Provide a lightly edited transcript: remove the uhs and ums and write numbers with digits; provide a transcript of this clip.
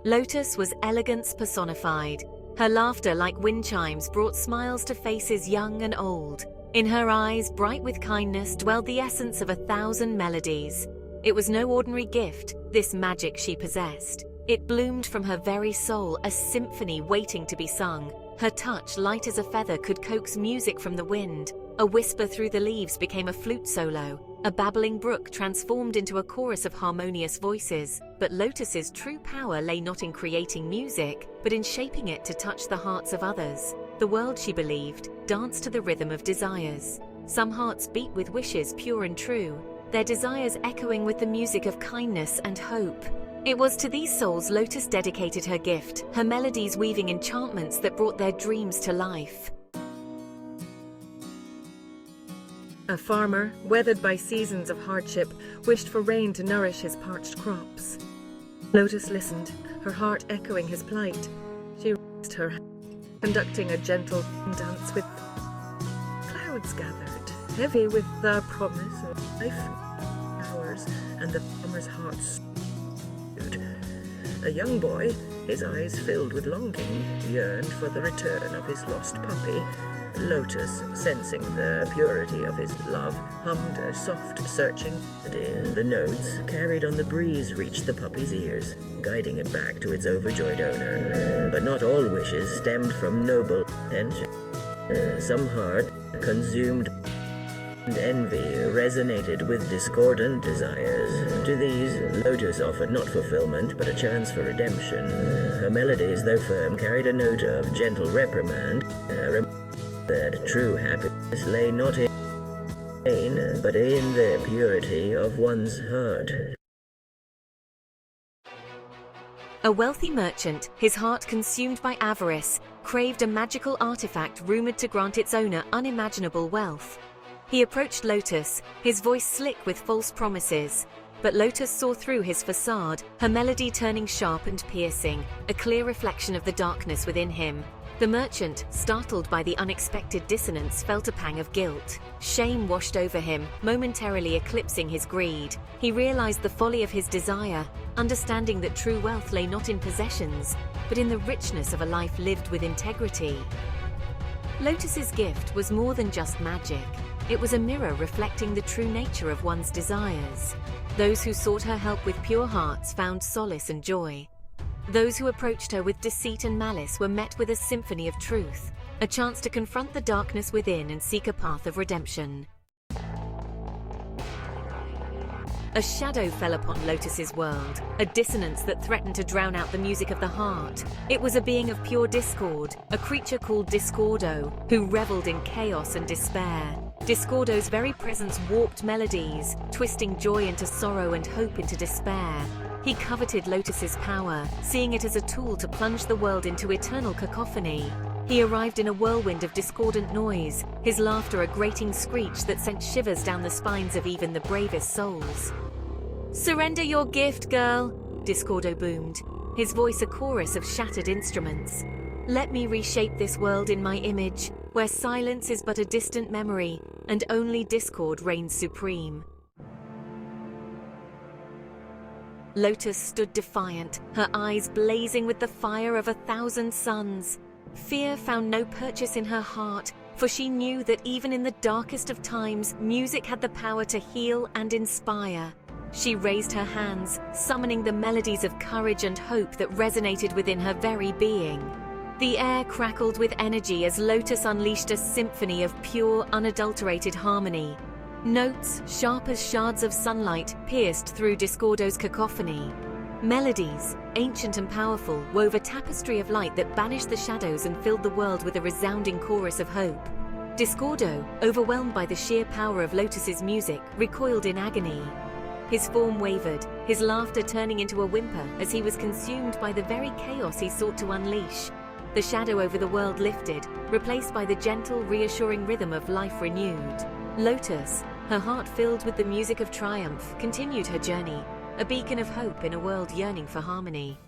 Lotus was elegance personified. Her laughter, like wind chimes, brought smiles to faces young and old. In her eyes, bright with kindness, dwelled the essence of 1,000 melodies. It was no ordinary gift, this magic she possessed. It bloomed from her very soul, a symphony waiting to be sung. Her touch, light as a feather, could coax music from the wind. A whisper through the leaves became a flute solo. A babbling brook transformed into a chorus of harmonious voices. But Lotus's true power lay not in creating music, but in shaping it to touch the hearts of others. The world, she believed, danced to the rhythm of desires. Some hearts beat with wishes pure and true, their desires echoing with the music of kindness and hope. It was to these souls Lotus dedicated her gift, her melodies weaving enchantments that brought their dreams to life. A farmer, weathered by seasons of hardship, wished for rain to nourish his parched crops. Lotus listened, her heart echoing his plight. She raised her hand, conducting a gentle dance with clouds gathered, heavy with the promise of life, hours, and the farmer's heart stirred. A young boy, his eyes filled with longing, yearned for the return of his lost puppy. Lotus, sensing the purity of his love, hummed a soft, searching melody. The notes, carried on the breeze, reached the puppy's ears, guiding it back to its overjoyed owner. But not all wishes stemmed from noble intention. Some heart, consumed and envy, resonated with discordant desires. To these, Lotus offered not fulfillment, but a chance for redemption. Her melodies, though firm, carried a note of gentle reprimand, that true happiness lay not in pain, but in the purity of one's heart. A wealthy merchant, his heart consumed by avarice, craved a magical artifact rumored to grant its owner unimaginable wealth. He approached Lotus, his voice slick with false promises. But Lotus saw through his facade, her melody turning sharp and piercing, a clear reflection of the darkness within him. The merchant, startled by the unexpected dissonance, felt a pang of guilt. Shame washed over him, momentarily eclipsing his greed. He realized the folly of his desire, understanding that true wealth lay not in possessions, but in the richness of a life lived with integrity. Lotus's gift was more than just magic. It was a mirror reflecting the true nature of one's desires. Those who sought her help with pure hearts found solace and joy. Those who approached her with deceit and malice were met with a symphony of truth, a chance to confront the darkness within and seek a path of redemption. A shadow fell upon Lotus's world, a dissonance that threatened to drown out the music of the heart. It was a being of pure discord, a creature called Discordo, who reveled in chaos and despair. Discordo's very presence warped melodies, twisting joy into sorrow and hope into despair. He coveted Lotus's power, seeing it as a tool to plunge the world into eternal cacophony. He arrived in a whirlwind of discordant noise, his laughter a grating screech that sent shivers down the spines of even the bravest souls. "Surrender your gift, girl," Discordo boomed, his voice a chorus of shattered instruments. "Let me reshape this world in my image, where silence is but a distant memory, and only discord reigns supreme." Lotus stood defiant, her eyes blazing with the fire of 1,000 suns. Fear found no purchase in her heart, for she knew that even in the darkest of times, music had the power to heal and inspire. She raised her hands, summoning the melodies of courage and hope that resonated within her very being. The air crackled with energy as Lotus unleashed a symphony of pure, unadulterated harmony. Notes, sharp as shards of sunlight, pierced through Discordo's cacophony. Melodies, ancient and powerful, wove a tapestry of light that banished the shadows and filled the world with a resounding chorus of hope. Discordo, overwhelmed by the sheer power of Lotus's music, recoiled in agony. His form wavered, his laughter turning into a whimper as he was consumed by the very chaos he sought to unleash. The shadow over the world lifted, replaced by the gentle, reassuring rhythm of life renewed. Lotus, her heart filled with the music of triumph, continued her journey, a beacon of hope in a world yearning for harmony.